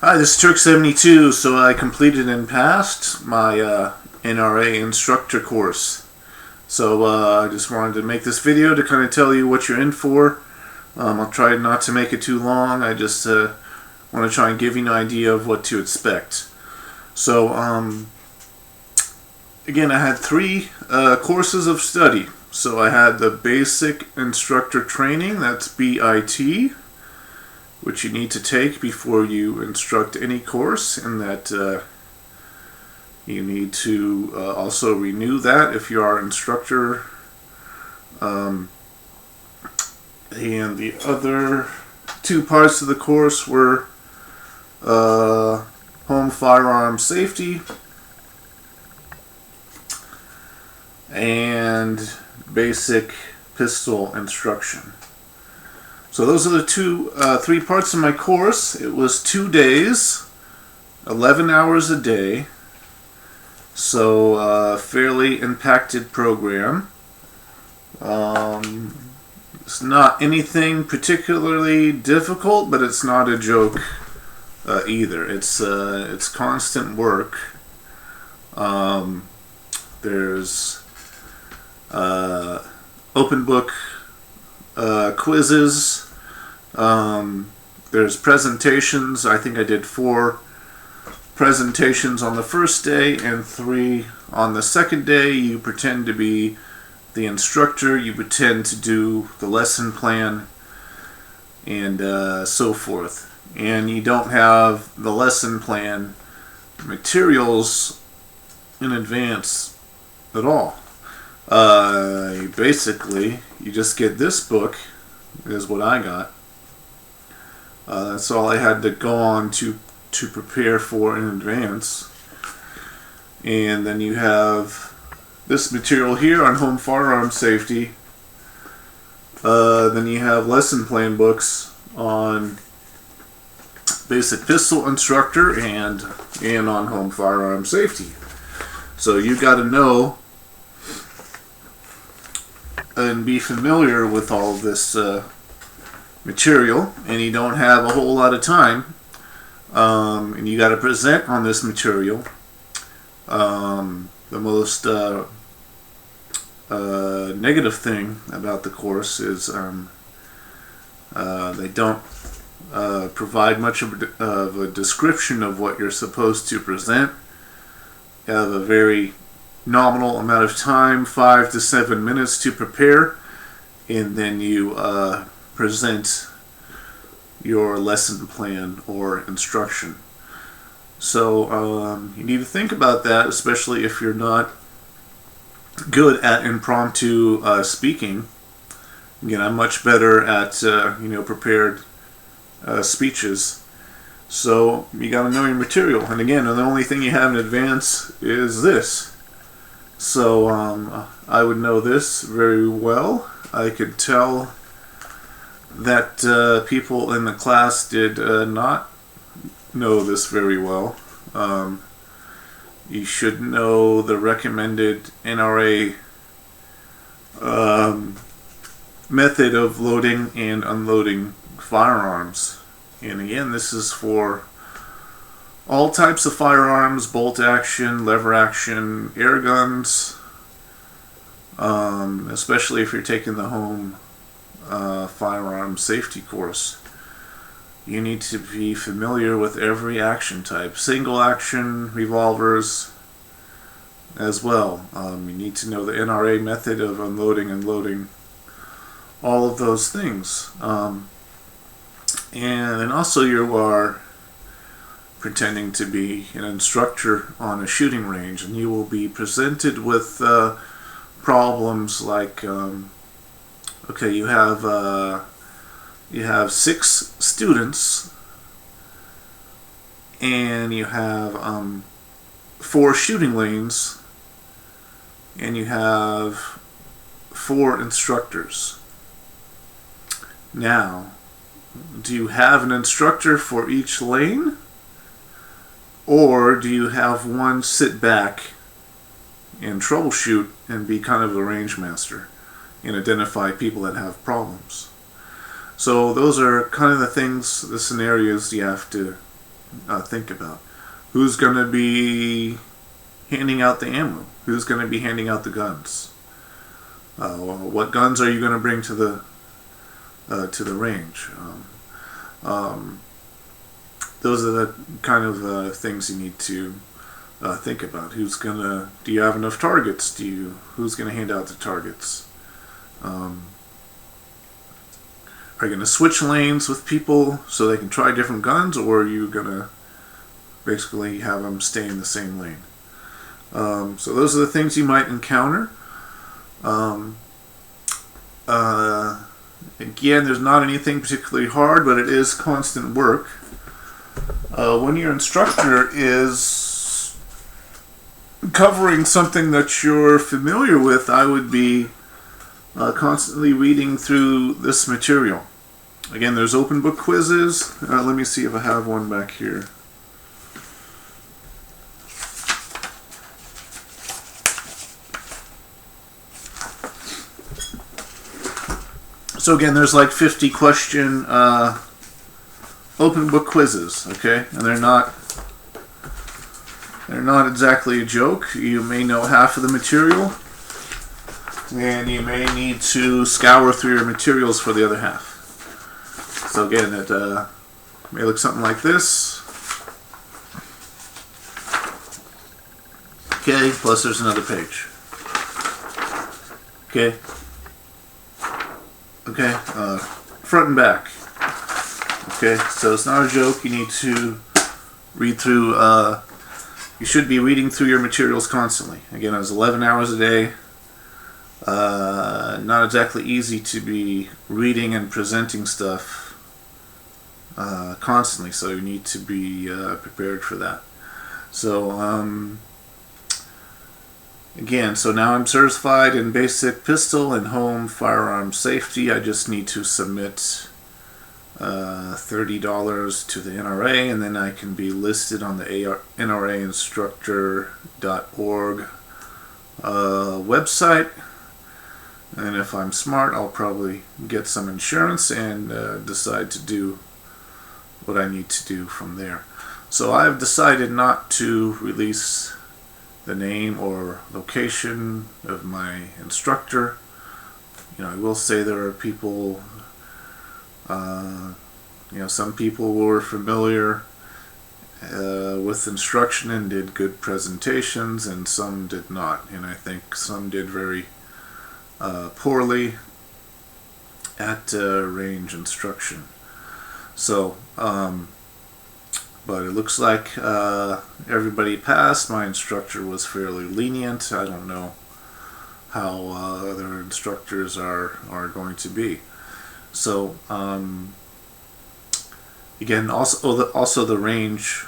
Hi, this is Turk72. So I completed and passed my NRA instructor course. So I just wanted to make this video to kind of tell you what you're in for. I'll try not to make it too long. I just want to try and give you an idea of what to expect. So again, I had three courses of study. So I had the basic instructor training, that's BIT, which you need to take before you instruct any course, and that you need to also renew that if you are an instructor. And the other two parts of the course were home firearm safety and basic pistol instruction. So those are the three parts of my course. It was 2 days, 11 hours a day, so fairly impacted program. It's not anything particularly difficult, but it's not a joke either. It's constant work. There's open book quizzes. There's presentations. I think I did 4 presentations on the first day and 3 on the second day. You pretend to be the instructor, you pretend to do the lesson plan, and so forth. And you don't have the lesson plan materials in advance at all. Basically, you just get this book, is what I got. That's all I had to go on to prepare for in advance. And then you have this material here on home firearm safety. Then you have lesson plan books on basic pistol instructor and on home firearm safety. So you got to know and be familiar with all of this material, and you don't have a whole lot of time, and you got to present on this material. The most negative thing about the course is they don't provide much of a description of what you're supposed to present. You have a very nominal amount of time, 5 to 7 minutes to prepare, and then you present your lesson plan or instruction. So you need to think about that, especially if you're not good at impromptu speaking. Again, I'm much better at prepared speeches. So you got to know your material, and again, the only thing you have in advance is this. So I would know this very well. I could tell that people in the class did not know this very well. You should know the recommended NRA method of loading and unloading firearms. And again, this is for all types of firearms: bolt action, lever action, air guns, especially if you're taking the home firearm safety course. You need to be familiar with every action type, single action, revolvers as well. You need to know the NRA method of unloading and loading, all of those things. And then also you are pretending to be an instructor on a shooting range, and you will be presented with problems like okay, you have 6 students, and you have 4 shooting lanes, and you have 4 instructors. Now, do you have an instructor for each lane, or do you have one sit back and troubleshoot and be kind of a range master and identify people that have problems? So those are kind of the things, the scenarios you have to think about. Who's going to be handing out the ammo? Who's going to be handing out the guns? What guns are you going to bring to the range? Those are the kind of things you need to think about. Who's gonna? Do you have enough targets? Who's gonna hand out the targets? Are you gonna switch lanes with people so they can try different guns, or are you gonna basically have them stay in the same lane? So those are the things you might encounter. Again, there's not anything particularly hard, but it is constant work. When your instructor is covering something that you're familiar with, I would be constantly reading through this material. Again, there's open book quizzes. Let me see if I have one back here. So again, there's like 50 question open book quizzes, okay? And they're not exactly a joke. You may know half of the material, and you may need to scour through your materials for the other half. So again, it may look something like this. Okay, plus there's another page. Okay. Okay, front and back. Okay, so it's not a joke. You need to read through, you should be reading through your materials constantly. Again, it's 11 hours a day. Not exactly easy to be reading and presenting stuff constantly, so you need to be prepared for that. So, again, so now I'm certified in basic pistol and home firearm safety. I just need to submit $30 to the NRA, and then I can be listed on the NRA instructor.org website. And if I'm smart, I'll probably get some insurance and decide to do what I need to do from there. So I've decided not to release the name or location of my instructor. You know, I will say there are people, some people were familiar with instruction and did good presentations, and some did not. And I think some did very poorly at range instruction. So, but it looks like everybody passed. My instructor was fairly lenient. I don't know how other instructors are going to be. So, again, also the range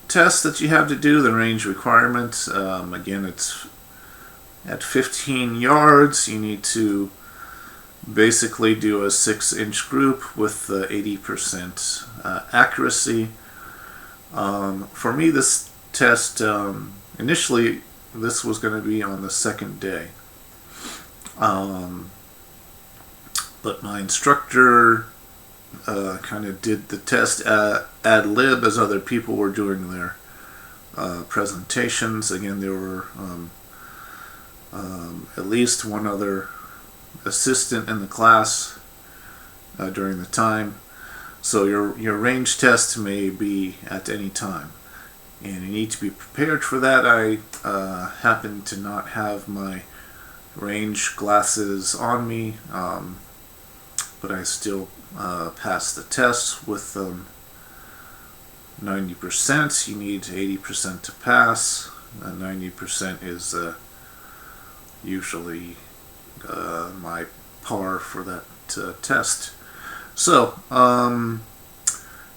test that you have to do, the range requirements. Again, it's at 15 yards. You need to basically do a 6-inch group with 80% accuracy. For me, this test, initially this was going to be on the second day, but my instructor kind of did the test ad lib as other people were doing their presentations. Again, there were at least one other assistant in the class during the time. So your range test may be at any time, and you need to be prepared for that. I happen to not have my range glasses on me, but I still passed the test with 90%. You need 80% to pass. 90% is usually my par for that test. So, I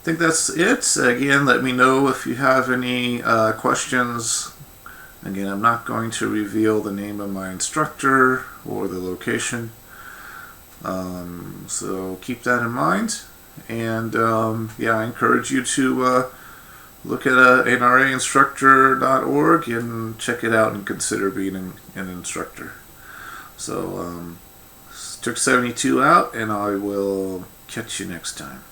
think that's it. Again, let me know if you have any questions. Again, I'm not going to reveal the name of my instructor or the location. So keep that in mind. And yeah, I encourage you to look at nrainstructor.org and check it out and consider being an instructor. So, took 72 out, and I will catch you next time.